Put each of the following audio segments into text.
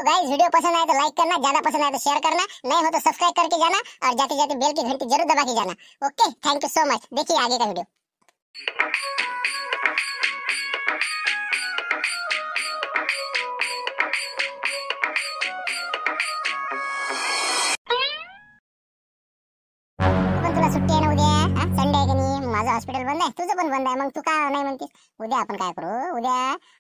Guys video पसंद आए तो लाइक करना, ज्यादा पसंद आए तो शेयर करना, नहीं हो तो सब्सक्राइब करके जाना और जाते जाते बेल की घंटी जरूर दबा के जाना। Okay, thank you so much. देखिए आगे का वीडियो। पण तुला सुट्टी आहे ना उद्या? संडे आहे की नाही? माझं हॉस्पिटल बंद आहे, तुझं पण बंद आहे, मग तू का नाही म्हणतेस? उद्या आपण काय करू, उद्या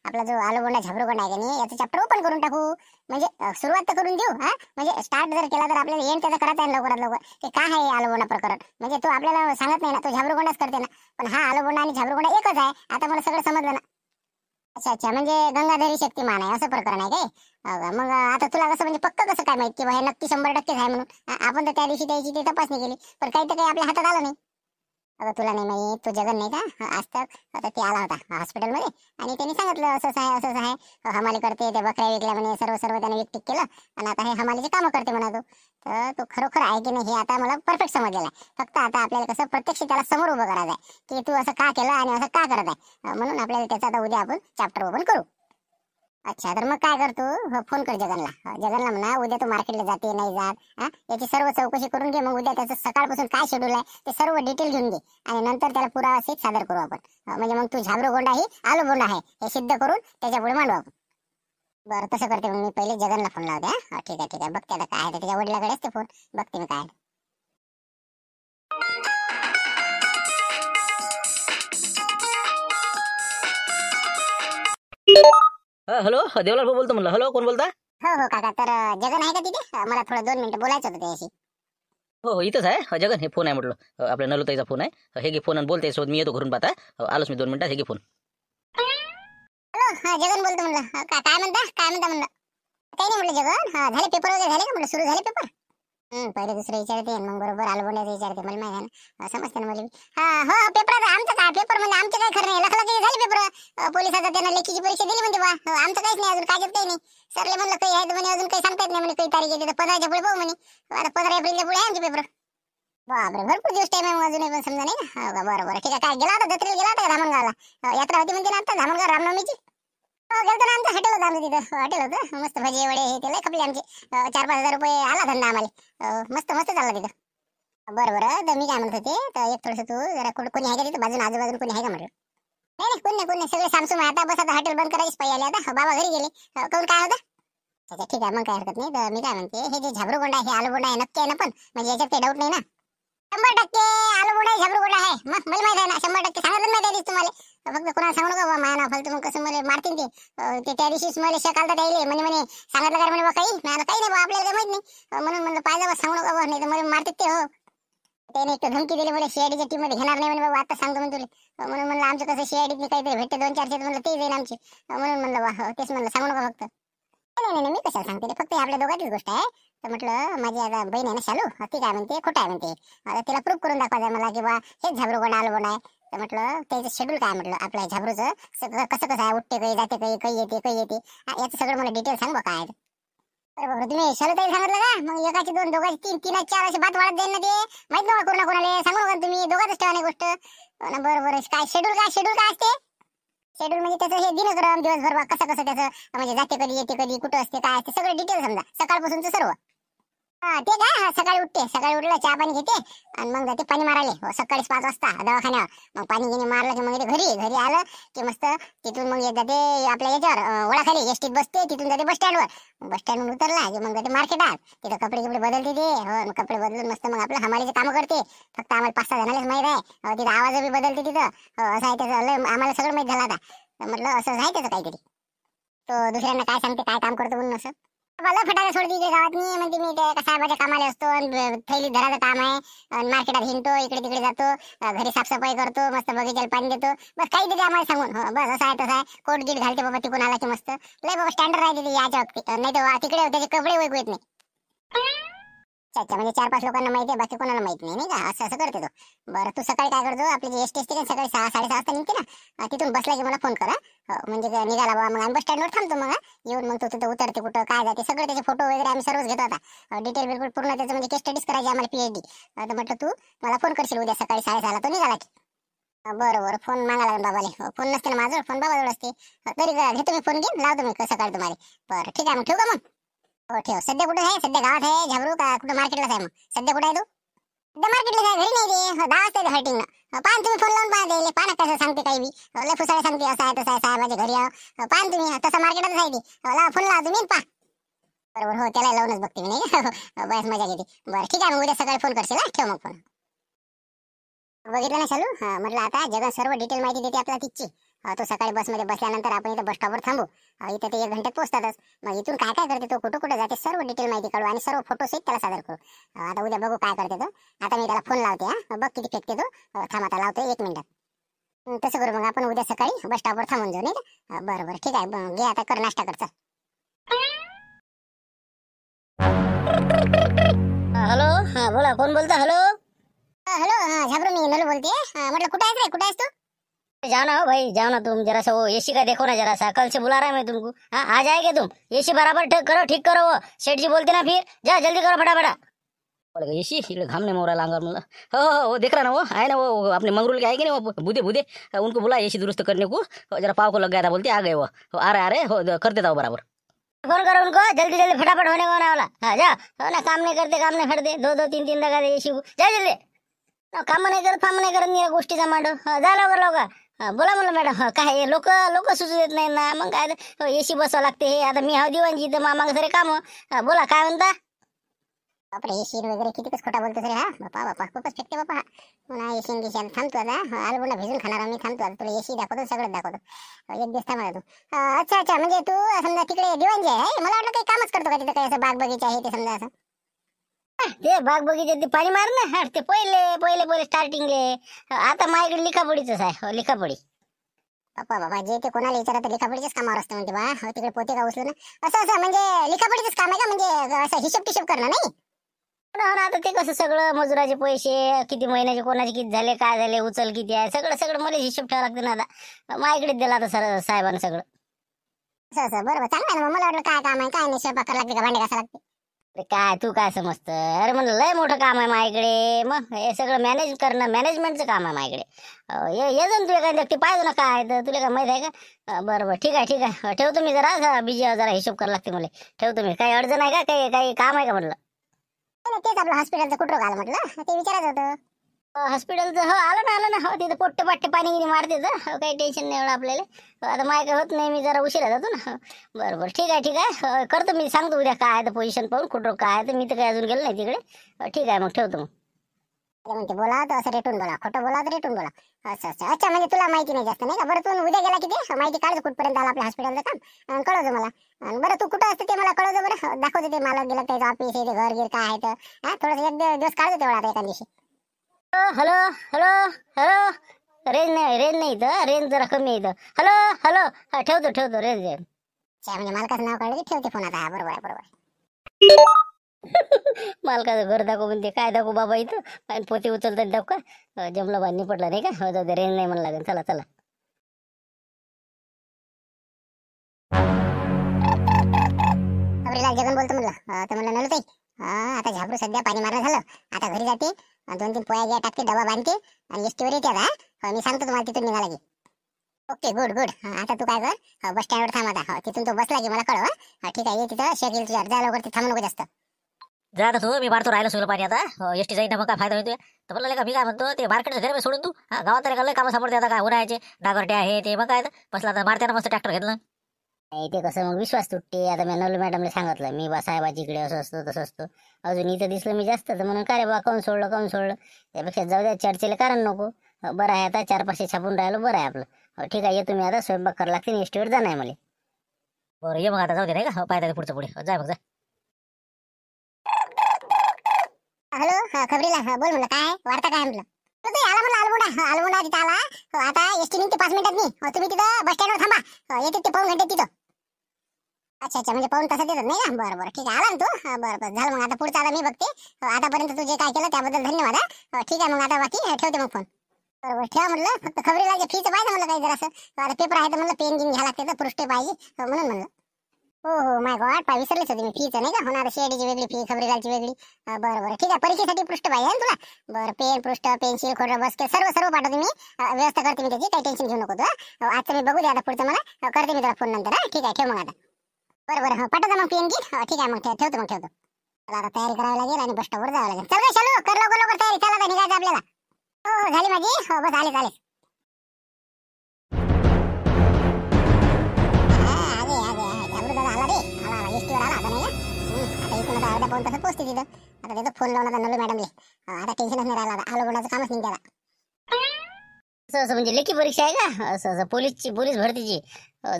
आपला जो आलूगोंडा झाबरूगोंडा आहे की नाही याचं चॅप्टर ओपन करून टाकू. म्हणजे सुरुवात तर करून देऊ. म्हणजे स्टार्ट जर केला तर आपल्याला एंड त्याचा करायचा आहे लवकरात लवकर. की काय आहे आलूगोंडा प्रकरण, म्हणजे तो आपल्याला सांगत नाही ना, तो झाबरूगोंडाच करते ना. पण हा आलूगोंडा आणि झाबरूगोंडा एकच आहे. आता मला सगळं समजलं ना. अच्छा अच्छा, म्हणजे गंगाधरी शक्तिमान आहे असं प्रकरण आहे काय? मग आता तुला कसं म्हणजे पक्क कसं काय माहित की हे नक्की 100% आहे म्हणून? आपण तर त्या दिवशी त्याची ती तपासणी केली, पण काही तर काही आपल्या हातात आलं नाही. आता तुला नाही माहित, तो जगन नाही का आज तक, आता ते आला होता हॉस्पिटलमध्ये आणि त्यांनी सांगितलं असंच आहे असंच आहे, हमाली करते, ते बकऱ्या विकल्या म्हणे, सर्व सर्व त्याने विकटिक केलं आणि आता हे हमालीचे कामं करते म्हणा. तर तो खरोखर आहे की नाही हे आता मला परफेक्ट समजलेलं आहे. फक्त आता आपल्याला कसं प्रत्यक्ष त्याला समोर उभं करायचं आहे की तू असं का केलं आणि असं का करत आहे, म्हणून आपल्याला त्याचा आता उद्या आपण चॅप्टर ओपन करू. अच्छा, तर मग काय करतो, फोन कर जगनला. जगनला म्हणा उद्या तू मार्केटला जाते नाही जात, याची सर्व चौकशी करून घे. मग उद्या त्याचं सकाळपासून काय शेड्यूल आहे ते सर्व डिटेल घेऊन घे आणि नंतर त्याला पुरावा सहित सादर करू आपण. म्हणजे मग तू झाबरूगोंडा ही आलूगोंडा आहे हे सिद्ध करून त्याच्यापुढे मांडू आपण. बरं तसं करते, मग मी पहिले जगनला फोन लावते. ठीक आहे ठीक आहे, बघते आता काय आहे त्याच्या वडिलाकडेच ते फोन, बघते मी काय. हॅलो, देवलाल भाऊ बोलतो म्हणलं. हॅलो, कोण बोलता? हो हो काका, तर जगन आहे का तिथे? मला थोडं 2 मिनिटं बोलायचं होतं त्याशी. हो हो, इथंच आहे जगन. हे फोन आहे म्हटलं, आपल्या नलुताईचा फोन आहे. हे घे फोन आणि बोलते सोबत. मी येतो घरून पाहता. आलोच मी 2 मिनिटात. हे घे फोन. हॅलो, जगन बोलतो म्हणलं. काय म्हणता म्हणलं? काही नाही म्हटलं जगन. झाले पेपर वगैरे झाले का म्हटलं? सुरू झाले पेपर? पहिले दुसरं विचारते मग बरोबर आलूगोंड्याचं विचारते. मला माहिती आहे ना, समजते ना मला. हो पेपर आमचं काय पेपर म्हणजे आमचे काय खरं नाही. लखलखी झाले पेपर. पोलिसाचा त्यांना लेखीची परीक्षा दिली म्हणते बा. आमचं काहीच नाही अजून, काहीच काही नाही. सरले म्हणलं काही आहे म्हणे, अजून काही सांगता येत नाही म्हणे. काही तारीख येते तर 15च्या पुढे पाहू म्हणे. आता 15 एप्रिलच्या पुढे आहे आमचे पेपर. बापरे, भरपूर दिवस टाइम आहे मग अजूनही पण समजा नाही ना. हो का, बरं ठीक आहे. काय गेला होता जत्रेला, गेला होता का धामणगावला? यात्रा होती म्हणते ना आता धामणगाव रामनवमीची. गेलतो ना, आमचं हॉटेल होतं, आमचं तिथं हॉटेल होतं मस्त. भजी वडे हे ते लय खपले आमचे. 4-5 हजार रुपये आला धंदा आम्हाला. मस्त मस्त चालला तिथं. बरं बरं, तर मी काय म्हणत होते, तर एक थोडंसं तू जरा कोणी आहे का तिथं बाजून, आजूबाजून कोणी आहे का म्हटलं? नाही नाही, कोण नाही सगळे सामसूम आहे. आता बस आता हॉटेल बंद करायची पाहिजे आले आता. बाबा घरी गेले. कोण काय होतं? अच्छा ठीक आहे, मग काय हरकत नाही. तर मी काय म्हणते, हे जे झाबरूगोंडा आहे हे आलूगोंडा आहे नक्की आहे ना? पण म्हणजे याच्यात काही डाऊट नाही ना? 100% आलूगोंडा आहे झाबरूगोंडा आहे. मग मला माहिती आहे ना, 100% सांगितलं नाही त्या दिवशी तुम्हाला. फक्त कोणाला सांगू नका माया ना फालतू, मग कसं मला मारतील ते. त्या दिवशीच मला शकाल तर द्यायले म्हणे सांगितलं काय म्हणे बा काही मला काही नाही बा, आपल्याला काही माहित नाही. म्हणून म्हणलं पाहिजे बा, सांगू नका बा, नाही तर मला मारतील ते. हो, त्याने एक धमकी दिली मला, सीआयडीच्या टीम मध्ये घेणार नाही म्हणे बाबा, आता सांगतो म्हणून तुला. म्हणून म्हणलं आमचं कसं सीआयडीत काहीतरी भेटते 2-4 म्हणलं ते जाईल आमचे. म्हणून म्हणलं बा, तेच म्हणलं सांगू नका फक्त. नाही नाही नाही, मी कशाला सांगते रे, फक्त आपल्या दोघांचीच गोष्ट आहे. तर म्हटलं माझी आता बहीण आहे ना शालू, ती काय म्हणते खोटं आहे म्हणते. आता तिला प्रूफ करून दाखवायचं मला की बा हेच झाबरूगोंडा आलूगोंडा आहे. तर म्हटलं त्याचं शेड्यूल काय म्हटलं आपल्या झाबरूचं कसं कसं आहे, उठते काही जाते काही येते याचं सगळं मला डिटेल सांग बा काय आहे. अरे बाबा, तुम्ही शालू ताई सांगितलं का? मग एकाची 2, दोघाची 3, 3-4 अशी बात वाढत जाईल ना. ते माहित नव्हतं कोणाला सांगू नका तुम्ही, दोघातच ठेवा नाही गोष्ट. बरं बरं, काय शेड्यूल काय असते? शेड्यूल म्हणजे त्याचं हे दिनक्रम, दिवसभर कसं कसं त्याचं म्हणजे जाते कधी येते कधी कुठं असते काय असते सगळं डिटेल समजा सकाळपासूनचं सर्व. ते काय, सकाळी उठलं, चहा पाणी घेते आणि मग जाते पाणी मारायला. सकाळी 5 वाजता दवाखान्यावर. मग पाणी घेणे मारलं की मग घरी आलं की मस्त तिथून मग येत जाते आपल्या याच्यावर ओळाखाली एसटीत बसते. तिथून जाते बस स्टँडवर उतरला की मग जाते मार्केटात. तिथं कपडे बदलते ते. हो, कपडे बदलून मस्त मग आपलं हमालीचे कामं करते. फक्त आम्हाला 5-6 जणांनाच माहित आहे. तिथं आवाज बी बदलते तिथं. असं आहे त्याचं, आम्हाला सगळं माहित झालं आता. तर म्हटलं असं आहे त्याचं काहीतरी. तो दुसऱ्यांना काय सांगते काय काम करतो म्हणून असं. मला फटाके सोडते ते गावात नाही म्हणते, मी ते साहेबाच्या कामाला असतो, थैली धराचं काम आहे, मार्केटात हिंडतो, इकडे तिकडे जातो, घरी साफसफाई करतो, मस्त बगीच्याला पाणी देतो. बस काहीतरी आम्हाला सांगून बस असं आहे तसं आहे. कोट गीट घालते बाबा तिकून आला की मस्त लय बाबा स्टँडर्ड राहते ते याच्या वक्ती. नाही तर तिकडे त्याचे कपडे ऐकू येत नाही. अच्छा, म्हणजे 4-5 लोकांना माहिती आहे, बाकी कोणाला माहित नाही का? असं करते तो. बरं, तू सकाळी काय करतो, आपली जी एसटी असते सकाळी 6-6:30 वाजता निघते ना, तिथून बसला की मला फोन करा. म्हणजे निघाला बाबा, मग आम्ही बस स्टँडवर थांबतो. मग येऊन मग तू तिथं उतरते कुठं काय जाते सगळं त्याचे फोटो वगैरे आम्ही सर्वच घेतो आता. डिटेल बिलकुल पूर्ण त्याचं म्हणजे केस स्टडीज करायची आम्हाला पीएचडी. तर म्हटलं तू मला फोन करशील उद्या सकाळी 6:30ला तो निघाला की. बरोबर, फोन मागा लागेल बाबाले. फोन नसते ना माझं, फोन बाबाजवळ असते. तरी घेतो मी फोन, घेऊन लावतो मी सकाळी तुम्हाला. बरं ठीक आहे, मग ठेवू का मग? हो ठेव. सध्या कुठे आहे? सध्या गावात आहे झाबरू का कुठं मार्केटलाच आहे? मग सध्या कुठे आहे तू? सध्या मार्केटला आहे, घरी नाही रे. 10 वाजता हर्टिंग ना. पाहा तुम्ही फोन लावून पाहा त्याले. पाहा ना कसं सांगते काही बी. लय फुसाळे सांगते, असं आहे तसं आहे, साहेबाच्या घरी या. पाहा ना तुम्ही तसं मार्केटच आहे ती. फोन लावा तुम्ही पहा. बरोबर हो, त्याला लावूनच बघते मी नाही का. बस मजा घेते. बरं ठीक आहे, मग उद्या सकाळी फोन करशील. ठेव मग फोन. बघितलं ना शालू, म्हटलं आता जगन सर्व डिटेल माहिती देते आपल्याला तिची. तो सकाळी बसमध्ये बसल्यानंतर आपण इथं बस स्टॉपवर थांबू. इथं ते 1 घंट्यात पोहोचतातच. मग इथून काय काय करते तो, कुठं कुठं जाते, सर्व डिटेल माहिती काढू आणि सर्व फोटो सहित त्याला सादर करू. आता उद्या बघू काय करते तो. आता मी त्याला फोन लावते. बघ किती फेकते तो. थांब आता लावते 1 मिनिटात. तसं करू मग आपण उद्या सकाळी बस स्टॉपवर थांबून जाऊ नाही का. बरं बरं ठीक आहे. घे आता कर नाश्ता कर चल. हॅलो, हा बोला, कोण बोलता? हॅलो. हॅलो झाबरू, मी नलू बोलते. म्हटलं कुठं आहेस रे, कुठं आहेस तू? जाओ ना, हो भाई जाओ ना तुम, जरा सा वो एसी का देखो ना, जरा सा कल से बुला रहा है मैं तुमको. हाँ आ जाएंगे तुम. एसी बराबर ठीक करो. वो सेठ जी बोलते ना, फिर जा जल्दी करो फटाफट. बोले एसी इकडे घाम नाही मोरायला अंगावर म्हणलं. हो हो हो, देख रहा ना वो आहे ना, वो अपने मंगरूल के आएंगे ना, वो बुधे बुधे, उनको बुला एसी दुरुस्त करने को. जरा पाव को लग गया था, बोलते आ गए वो. आ रहे हो, कर देता हूँ बराबर. फोन करो उनको, जल्दी जल्दी फटाफट होने को होने वाला. हाँ जा. हो ना, काम नहीं करते, काम नहीं करते, 2-2 3-3 लगा दे एसी को. जा जल्दी. काम नाही करत, फाम नाही करत, या गोष्टीचा मांड. जा लवकर लवकर. बोला म्हणलं मॅडम. काय लोक लोक सुचू देत नाही ना, मग काय एसी बसवा लागते. हे आता मी हा दिवाणजी, तर मामा सरे काम. बोला काय म्हणता? बापरे, एसीन वगैरे कितीकच खोटा बोलतो रे. हा बापा बापा, खूपच फेकते बापा. पुन्हा एसीन दिशाला थांबतो आता. आलबुंडा भिजून खाणार मी. थांबतो आता, तुला एसी दाखवतो, सगळं दाखवतो. एक दिवस थांबा तू. अच्छा अच्छा, म्हणजे तू समजा तिकडे दिवाणजी आहे. मला वाटलं काही कामच करतो का तिथं, काही असं बाग बगीचा आहे ते समजा असं. ते बाग बगीचे ते पाणी मार ना. ते पहिले पहिले पहिले स्टार्टिंगले. आता माझ्याकडे लिखापडीच आहे. लिखापडी. बापा बाबा, जे ते कोणाला विचारत लिखापडीचेच कामावर असतं म्हणते बा. तिकडे पोते का उचलून असं असं, म्हणजे लिखापडीचंच काम आहे का? म्हणजे असं हिशोब टिशोब करणं नाही? हो ना, आता ते कसं सगळं मजुराचे पैसे किती महिन्याचे, कोणाचे किती झाले, काय झाले, उचल किती आहे, सगळं सगळं मला हिशोब ठेवावा लागते ना. आता माझ्याकडेच दिला आता सर साहेबांना सगळं. असं असं, बरोबर, चांगलं आहे ना. मला वाटलं काय काम आहे, काय नाही, स्वयंपाक करायला लागते का, भांडे घासायला लागते? अरे काय तू काय समजतं? अरे म्हणलं लय मोठं काम आहे माझ्याकडे. मग हे सगळं मॅनेज करणं, मॅनेजमेंटचं काम आहे माझ्याकडे. ये जा ना तू एखादी व्यक्ती पाहिजे ना, काय तर तुला काय माहित आहे का? बरं बरं ठीक आहे ठीक आहे, ठेवतो मी. जरा बिजी जरा हिशोब करायला लागते मला. ठेवतो मी. काही अडचण आहे का? काही काम आहे का म्हणलं? तेच आपलं हॉस्पिटलचं कुठं आलं म्हटलं, ते विचारायचं होतं. हॉस्पिटलचं हो आलं ना. हो तिथं पोट्टे पाट्टे पाणी गिनी मारते तर. हो काही टेन्शन नाही एवढं आपल्याला. आता माय काय होत नाही, मी जरा उशिरा जातो ना. बरं बरं ठीक आहे. करतो मी, सांगतो उद्या काय आहे तर पोझिशन पाहून कुठं काय आहे तर. मी तर काही अजून गेलो नाही तिकडे. ठीक आहे मग, ठेवतो मग. ते म्हणते बोला तर असं रेटून बोला, खोटं बोला तर रेटून बोला. असं असं, अच्छा म्हणजे तुला माहिती नाही जास्त नाही का? बरं तू उद्या गेला की ते माहिती काढतो कुठपर्यंत आला आपल्या हॉस्पिटलचं काम, आणि कळवतो मला. आणि बरं तू कुठं असतं ते मला कळवतो बरं. दाखवतो ते मला गेलं त्याचं ऑफिस आहे, ते घर गिर काय आहे तर. हा थोडंसं 1 दिवस काढतो तेवढा आता एका दिवशी. Hello hello hello. रेंज नाही इथं, रेंज जरा कमी आहे इथं. Hello hello. ठेवतो रेंज. अच्छा म्हणजे मालकाचं नाव कळलं की ठेवते फोन आता. हा बरोबर आहे बरोबर. मालकाचं घर दाखव म्हणते. काय दाखवू बाबा इथं? आणि पोते उचलतात दाखव का? जमलं बा, निपटलं नाही का? हो जाऊ दे, रेंज नाही म्हणलं लागेल. चला चला. खबरीला जगन बोलतो म्हणलं. तर म्हणलं नलताई, आता झाबरू सध्या पाणी मारणं झालं. आता घरी जाते, 2-3 पोया घ्या टाकते, डबा बांधते आणि एसटीवर येते आता. मी सांगतो तुम्हाला तिथून निघाला की. Okay good good. आता तू काय कर, बस स्टँडवर थांब आता. तिथून तो बसला की मला कळव. ठीक आहे, ये तिथं शेक येईल तुझ्या. जा लवकर, ते थांबू नको जास्त. जा ना तू, मी मारतो राहिलं सोयलं पाणी आता. एसटी जाईन मग काय फायदा होतोय? तर म्हणलं का मी काय म्हणतो, ते मार्केटचं घर सोडून तू गावात तरी लय कामं सापडते आता. काय उन्हाळ्याचे डागरटे आहे ते, मग काय बसला आता मारते ना मस्त ट्रॅक्टर घेतलं. नाही ते कसं मग विश्वास तुटते. आता मी नवल मॅडमला सांगितलं, मी बा साहेबाची इकडे असं असतो तसं असतो. अजून इथं दिसलं मी जास्त तर म्हणून काय रे बा, काऊन सोडलं. त्यापेक्षा जाऊ द्या, चर्चेला कारण नको. बरं आहे आता 4-5 छापून राहिलो, बरं आहे आपलं. ठीक आहे, येतो मी आता. स्वयंपाक करायला लागते, एसटीवर जाणार आहे मला. बरं ये मग आता, जाऊ दे नाही का, पाहिजे पुढचं पुढे. जाय मग जा. हॅलो खबरीला बोल म्हणलं, काय वार्ता काय म्हटलं? आला म्हणलं आलबुंडा तिथं आला. आता एसटी निघते 5 मिनिटात नाही. तुम्ही तिथं बस स्टँडवर थांबा. येते ते पाऊण घंटे तिथं. अच्छा म्हणजे पाऊण तासात येतात नाही का? बरं ठीक आहे, आला ना तू. बरं झालं मग. आता पुढचं आता मी बघते. आतापर्यंत तू जे काय केलं त्याबद्दल धन्यवाद. ठीक आहे मग, आता बाकी ठेवते मग फोन. बरोबर ठेवा म्हटलं. फक्त खबरीला फीचं पाहिजे म्हणलं काही जरा असं. आता पेपर आहे तर म्हणलं पेन घेऊन घ्यायला लागते, तर पृष्ठे पाहिजे म्हणून म्हणलं. हो माय गॉड, विसरलेच होते मी. फीचं नाही का होणार, शेडीची वेगळी फी, खबरीलाची वेगळी. बरं ठीक आहे, परीक्षेसाठी पृष्ठ पाहिजे ना तुला? बरं पेन, पृष्ठ, पेन्सिल, खोडं, बसके सर्व पाठवते मी. व्यवस्था करते मी त्याची, काही टेन्शन घेऊ नको तू. आजचं मी बघू दे आता, पुढचं मला करते मी तुला फोन नंतर. ठीक आहे, ठेव मग आता. बरं बरं, पाठवतो मग PN की. ठीक आहे, मग ठेवतो मग ठेवतो. चला आता तयारी करावी लागेल आणि बस स्टॉपवर जावं लागेल. चल रे शालू, कर लवकर लवकर तयारी. चला आता निघायचं आपल्याला. हो झाली माझी. हो बस आले आले. झाबरू दादा आला रे. आला एसटीवर आला आता नाही का. आता इथून आता अर्धा पाऊण तासात पोहोचते तिथं. आता त्याचा फोन लावून आता नलू मॅडमले. आता टेन्शनच नाही राहिला. आता आलो कोणाचं कामच नाही त्याला. असं असं म्हणजे लेखी परीक्षा आहे का? असं असं पोलीस भरतीची.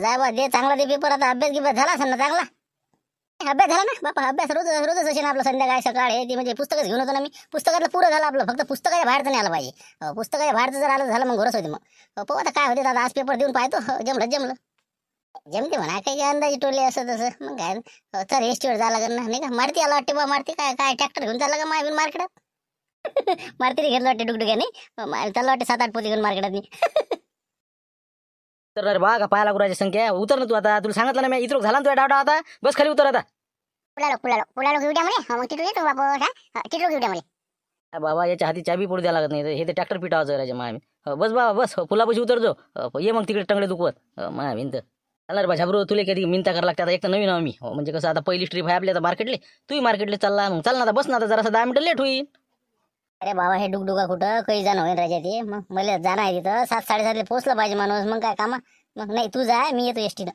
जाय बा दे चांगला दे पेपर. आता अभ्यास गिभ्यास झाला असेल ना चांगला? अभ्यास झाला ना बापा? अभ्यास रोजच असे ना आपलं संध्याकाळ सकाळ हे ते म्हणजे पुस्तकच घेऊन होतो ना मी. पुस्तकातलं पुरं झालं आपलं. फक्त पुस्तकाच्या बाहेरचं नाही आलं पाहिजे. पुस्तकाच्या बाहेरचं जर आलं झालं मग घरच होते. मग पाहू आता काय होते. आता आज पेपर देऊन पाहतो. जमलं जमते म्हणा. काही अंदाजे टोले असं तसं. मग काय तर एसटीवर जायला लागेल ना नाही का. मारती आला वाटते बा. मारती काय ट्रॅक्टर घेऊन चालला का माय मार्केटात? मारती घेतलं वाटते डुकडुक्याने. चाललं वाटते 7-8 पोती घेऊन मार्केटात. तर अरे बा का पाया लागू संख्या. उतर ना तू आता. तुला सांगितलं ना मी. इथं झाला ना तुझ्या डावडा. आता बस खाली उतर आता. पुलालो घेऊ द्या म्हणे. मग तिथून येतो बाबा. तिथून घेऊ द्या म्हणे. बाबा याच्या हाती चाबी पडू द्या लागत नाही. हे ते ट्रॅक्टर पिटावायचं राहायचं माय. बस बाबा बस. पुलापाशी उतरतो. ये मग तिकडे टंगडे दुखवत माय भिंत. चालणार रे बा झाबरू. तुला कधी मिनता करायला लागते. आता एक तर नवीन आम्ही म्हणजे कसं आता पहिली ट्रिप आहे आपल्या. आता मार्केटले तूही मार्केटले चालला. मग चाल ना आता. बस ना आता. जरासा 10 मिनिटं लेट होईल. अरे बाबा हे डुकडुका कुठं काही जाणं होईल राजा ते. मग मला जाणं आहे तिथं. 7-7:30 पोहोचलं पाहिजे माणूस. मग काय कामा. मग नाही तू जाय मी येतो एसटीनं.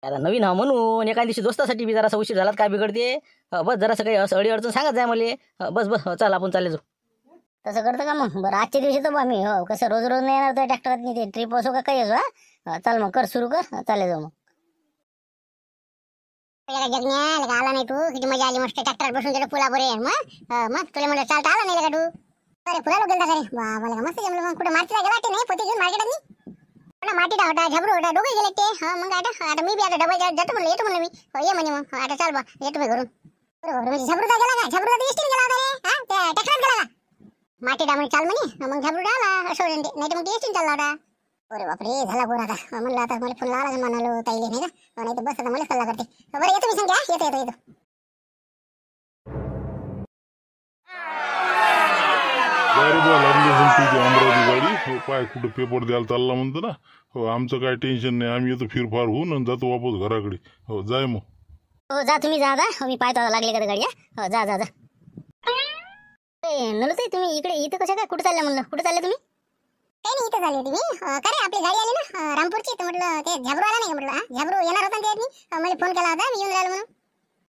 आता नवीन हा म्हणून एका दिवशी दोस्तासाठी बी जरासा उशीर झाला काय बिघडते. बस जरासं काही असं अडी अडचण सांगत जाय मला. बस बस चल आपण चालले जाऊ. तसं करतं का मग? बरं आजच्या दिवशी तर बा मी हो कसं रोज नाही येणार तर ट्रॅक्टरात नाही. ते ट्रिप असो का काही असो. हा चल मग कर सुरू कर. चालले जाऊ मग. जगण्या आला नाही तू. किती मजा आली. मस्त ट्रॅक्टर बसून गेलो पुलावर. मग तुला म्हणलं चालता आला नाही का तू? अरे पुलाला गेलता का रे? मला मस्त जमलं. मग कुठे मातीला गेला वाटते नाही पोती घेऊन मार्केटात? मातीला होता झाबरू होता दोघे गेले ते. मग आता मी बी आता डबल जातो म्हणलं. येतो म्हणलं मी. ये म्हणे मग. आता चाल बा येतो मी घरून. बरोबर म्हणजे झाबरूचा गेला का? झाबरूचा एसटीने गेला होता रे. त्या ट्रॅक्टरात गेला का? माती डामणी चाल म्हणे. मग झाबरू आला असं नाही तर मग एसटीने चालला होता. अरे बापरे झाला पोर आता. म्हणलं आता मला फोन लावला म्हणालो ताईले नाही का. नाही तर बस आता मला सल्ला करते. बरं येतो मी सांगा. येतो. तुझी अमरावती गाडी हो पाय कुठं पेपर द्यायला चालला म्हणतो ना. हो आमचं काय टेन्शन नाही. आम्ही येतो फिरफार होऊन आणि जातो वापस घराकडे. हो जाय मग. हो जा तुम्ही जा. मी पाहतो लागले का गाडी. हो जा. नलताई तुम्ही इथं कशा काय कुठं चालल्या म्हणलं? कुठं चालले तुम्ही? काही नाही इथं झाली होती मी. का रे आपली गाडी आली ना रामपूरची. तर म्हटलं ते झाबरू आला नाही का म्हटलं. झाबरू येणार होता ना ते. मला फोन केला होता मी येऊन राहिलो म्हणून.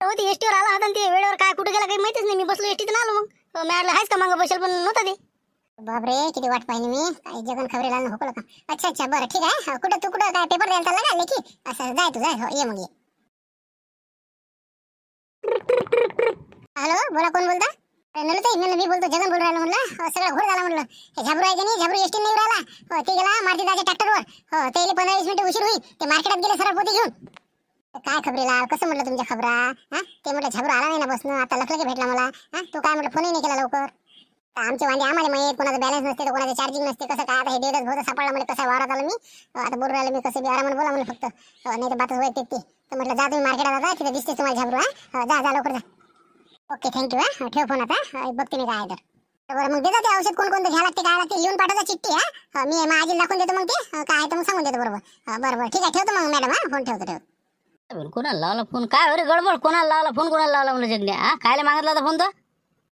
हो ते एसटीवर आला होता ते वेळेवर. काय कुठे गेला काही माहितीच नाही. मी बसलो एसटीतून आलो. मग मी म्हटलं हायच का मागं बसेल पण नव्हता ते. बापरे किती वाट पाहिली मी. काही जगन खबरेला होकलं का. अच्छा बरं ठीक आहे. कुठं तू कुठं काय पेपर द्यायला चालला का लेखी? असं जाय तू जाय. हो ये मग ये. हॅलो बोला कोण बोलता? नलताई मी बोलतो. जगन बोल राहिलो म्हणलं. सगळं घोर झाला म्हणलं. हे झाबरू आहे की नाही. झाबरू एसटी नाही राहिला. हो ते गेला मारुती दाच्या ट्रॅक्टरवर. हो ते 15-20 मिनिटं उशीर होईल. ते मार्केटात गेले सरळ पोती घेऊन. काय खबरीला कसं म्हटलं तुमच्या खबरा. ते म्हटलं झाबरू आला नाही ना बसणं. आता लक्षलं की भेटला मला. तू काय म्हटलं फोनही नाही केला लवकर. आमचे वांदे आम्हाला माहित. कोणाचं बॅलन्स नसते तर कोणाचं चार्जिंग नसते. कसं काय आता हे डेटच बहुत सापडला मला. कसं वावरात आलो मी. आता बोलू राहिलो मी. कसं बी आरामात बोला म्हणलं फक्त. नाही तर बातच वैयक्तिक ते. तर म्हटलं जा तुम्ही मार्केटात आता. तिथे दिसते तुम्हाला झाबरू. जा लवकर जा. Okay thank you. ठेव फोन आता. बघते मी काय तर. बरं मग देता ते औषध कोणतं घ्यायला लागते काय लागते लिहून पाठवता चिठ्ठी. मी माझी दाखवून देतो मग ते काय तर मग सांगून देतो बरोबर. बरं ठीक आहे ठेवतो मग मॅडम. फोन ठेवतो. कोणाला लावला फोन? काय अरे गडबड. कोणाला लावला फोन? कोणाला लावला म्हणलं जगण्या? कायला मागितला होता फोन तर?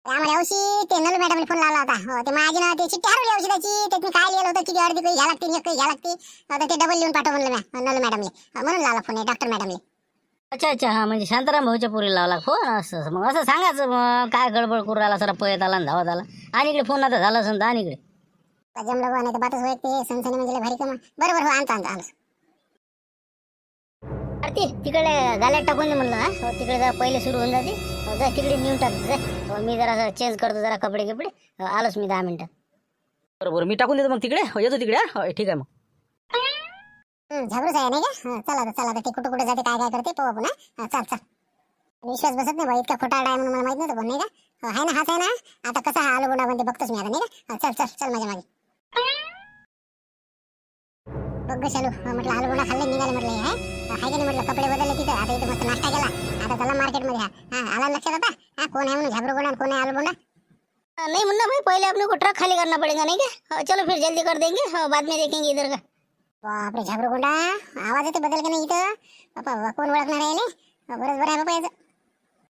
आम्हाला औषध ते नलू मॅडमने फोन लावला होता. ते माझी ते चिठ्ठी हरवली औषधाची. त्यात मी काय लिहिलं होतं किती अर्धी काही घ्या लागते काही घ्या लागते. आता ते डबल लिहून पाठव म्हणलं मी नलू मॅडमले. म्हणून लावला फोन डॉक्टर मॅडमले. अच्छा हा म्हणजे शांताराम भाऊच्या पोरीला लावला फोन. असं मग असं सांगायचं मग काय गडबड करू राहिला. सर पळत आला आणि धावत आला. आणि इकडे फोन आता झाला असं आणि इकडे जमलं बा. नाही तर बातच वैयक्तिक सनसनी म्हणजे भारी कमा. बरोबर हो आणतो. अरे तिकडे गाल्यात टाकून दे म्हणलं. हो तिकडे जरा पहिले सुरू होऊन जाते. जा तिकडे नेऊन टाक. मी जरा चेंज करतो जरा कपडे आलोच मी 10 मिनिटात. बरोबर मी टाकून देतो मग तिकडे. येतो तिकडे. ठीक आहे मग. झाबरूच आहे नाही का. चला ते कुठं जाते काय करते पाहू आपण. चल विश्वास बसत नाही बाई. इतका खोटा आहे म्हणून मला माहित नव्हतं पण नाही का. आहे ना हाच आहे ना. आता कसा हा आलो बोला म्हणते बघतोच मी आता नाही का. चल माझ्या मागे. बघ शालू म्हटलं आलू बोला खाल्ले निघाले म्हटलं. हाय का नाही म्हटलं. कपडे बदलले तिथं. आता इथं मस्त नाश्ता केला. आता चला मार्केटमध्ये. आला लक्षात आता. कोण आहे म्हणून झाबरू बोला कोण आहे आलू बोला. नहीं मुन्ना भाई पहले अपने को ट्रक खाली करना पड़ेगा नहीं क्या? चलो फिर जल्दी कर देंगे. बाद में देखेंगे इधर का. बापरे झाबरू गुंडा, आवाज येते बदल का नाही इथं? बापा कोण ओळखणार आहे याले? बरंच बरं आहे बाबा याचं.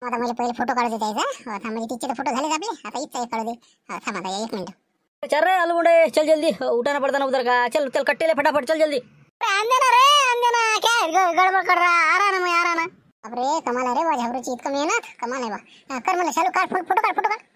आता मला पहिले फोटो काढू दे त्याचा. थांब, म्हणजे तिचे तर फोटो झालेत आपले, आता इथचा एक काढू दे. थांब आता 1 मिनिट. चल रे आलू मुंडे, चल जल्दी, उठाना पड़ता ना उधर का. चल चल कट्टे ले फटाफट, चल जल्दी. अंधेना रे अंधेना, काय गडबड कर रहा, आ रहा ना मैं, आ रहा ना. बापरे कमाल आहे रे बा, झाबरूची इतकं मेहनत, कमाल आहे बा. कर मला चालू, काढ फोटो काढ, फोटो काढ.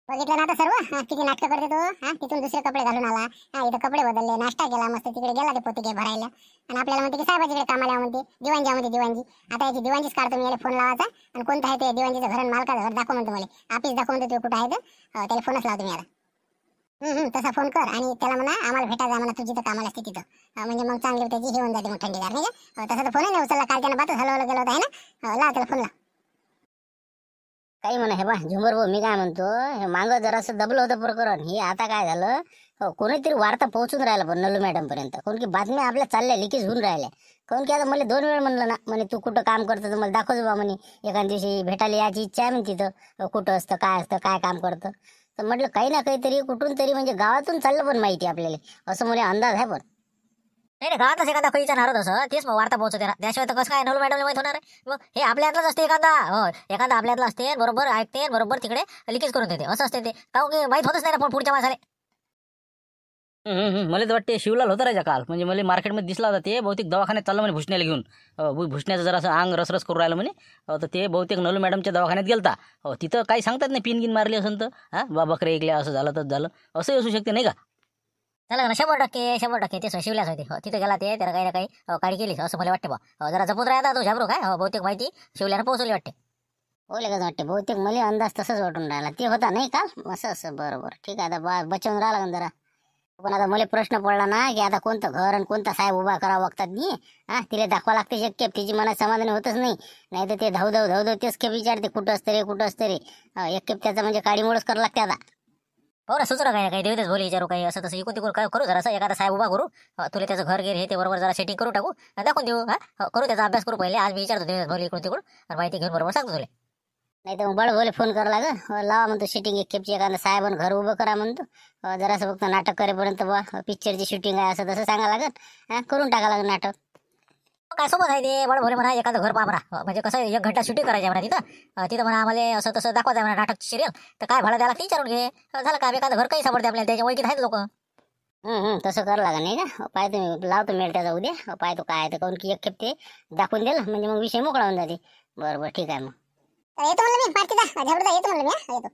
बघितलं ना आता सर्व? किती नाटकं करते तो. तिथून दुसरे कपडे घालून आला. इथं कपडे बदलले, नाश्ता केला मस्त, तिकडे गेला ते पोती भरायला. आणि आपल्याला म्हणते की साहेबाजीकडे कामाला या, म्हणते दिवाणजी म्हणते दिवाणजी. आता याची दिवाणजीच काढतो मी, याला फोन लावायचा. आणि कोणतं आहे ते दिवाणजीचं घर आणि मालकाचं घर दाखव म्हणतो मला. ऑफिस दाखव म्हणतो ते कुठं आहे तर. त्याला फोनच लावतो मी आता. तसा फोन कर आणि त्याला म्हणा आम्हाला भेटायचं, म्हणा तुझी तर कामाला असते तिथं. म्हणजे मग चांगली त्याची हे होऊन जाते मग थंडीगार, नाही का? तसा तर फोन नाही उचलला, काल त्यानं बातच हलवलं गेलं होतं आहे ना. लाव त्याला फोन, लाव. काही म्हणा हे बा झुंबर भाऊ, मी काय म्हणतो, हे मागं जरासं दबलं होतं प्रकरण. हे आता काय झालं, कोणीतरी वार्ता पोहोचून राहिला पण नलू मॅडम पर्यंत. कोण की बातम्या आपल्या चालल्या, लिकेज होऊन राहिल्या. कोण की आता मला 2 वेळ म्हणलं ना, म्हणे तू कुठं काम करतं तर मला दाखवतो बा म्हणे. एखाद्या दिवशी भेटायला याची इच्छा आहे म्हणे तिथं, कुठं असतं काय काम करतं. तर म्हटलं काही ना काहीतरी कुठून तरी म्हणजे गावातून चाललं पण माहिती आपल्याला, असं मला अंदाज आहे. पण नाही नाही, गावातच एखादा खैचा नारद असं तेच मग वार्ता पोहोचते ना. त्याशिवाय तर कसं काय नवल मॅडमला माहित होणार आहे? मग हे आपल्यातलाच असते एखादा. हो, एखादा आपल्यातला असते, बरोबर ऐकते, बरोबर तिकडे लिकेज करून देते, असं असते ते. काहून की माहित होतच नाही ना पुढच्या माणसाने. मला तर वाटते शिवलाल होता राजा काल, म्हणजे मला मार्केटमध्ये दिसला होता. ते बहुतेक दवाखान्यात चाललं म्हणे भुसण्याला घेऊन. भुसण्याचं जरा असं अंग रसरस करून राहिलं म्हणे. तर ते बहुतेक नलू मॅडमच्या दवाखान्यात गेलता. तिथं काही सांगतात नाही, पिन गिन मारली असेल तर. बा बकरे ऐकल्या, असं झालं तर झालं, असंही असू शकते नाही का? चला ना, 100% ते शिवल्याच होते. तिथे गेला ते, त्याला काही ना काही काळी केली असं मला वाटते बा. जरा जपून राहता तो झाबरू, काय बहुतेक माहिती शिवल्यानं पोहोचवली वाटते. बोले कसं वाटते, बहुतेक मला अंदाज तसंच वाटून राहिला. ते होता नाही का असं बरोबर, ठीक आहे. आता बचवून राहिला जरा. पण आता मला प्रश्न पडला ना की आता कोणतं घर आणि कोणता साहेब उभा करावा बघतात मी. तिला दाखवा लागते एक खेप, तिची मनात समाधान होतच नाही तर ते धाव तेच खेप विचारते कुठं असते रे. एक खेप त्याचा म्हणजे काडीमोडच करावं लागते आता. हो ना, सुचरा काही काही देवतेच बोली विचारू, काही असं तसं इकडून तिकडून काय करू, जरा एखादा साहेब उभा करू. तुला त्याचं घर हे ते बरोबर जरा सेटिंग करू टाकू, दाखवून देऊ. करू त्याचा अभ्यास करू पहिले. आज मी विचारतो देवतेच बोली इकडून तिकडून, आणि माहिती घेऊन बरोबर सांगतो तुला. नाही तर मग बळ बोले फोन करा लाग, लावा म्हणतो शूटिंग एक खेपची, एखादा साहेबांना घर उभं करा म्हणतो. जरासं फक्त नाटक करेपर्यंत बा पिक्चरची शूटिंग आहे असं तसं सांगा लागत. करून टाका लागेल नाटक. काय सोबत आहे ते बळ भोले म्हणा एखादं घर पहा म्हणा. म्हणजे कसं 1 घंटा शूटिंग करायची आहे म्हणा तिथं म्हणा आम्हाला असं तसं दाखवायचं आहे म्हणा नाटक सिरियल. तर काय भाडं द्यायला विचारून घे, झालं का? एखादं घर काही सापडते आपल्याला, त्याच्या ओळखीत आहेत लोक. तसं करावं लागेल नाही का? पाहतो मी, लावतो मेल त्याचा उद्या, पाहतो काय आहे तर. काऊन की एक खेप ते दाखवून दिलं म्हणजे मग विषय मोकळा होऊन जाते. बरोबर ठीक आहे. मग येतो म्हणलं मी, पार्टीचा झाबरूचा येतो म्हणलं मी. येतो.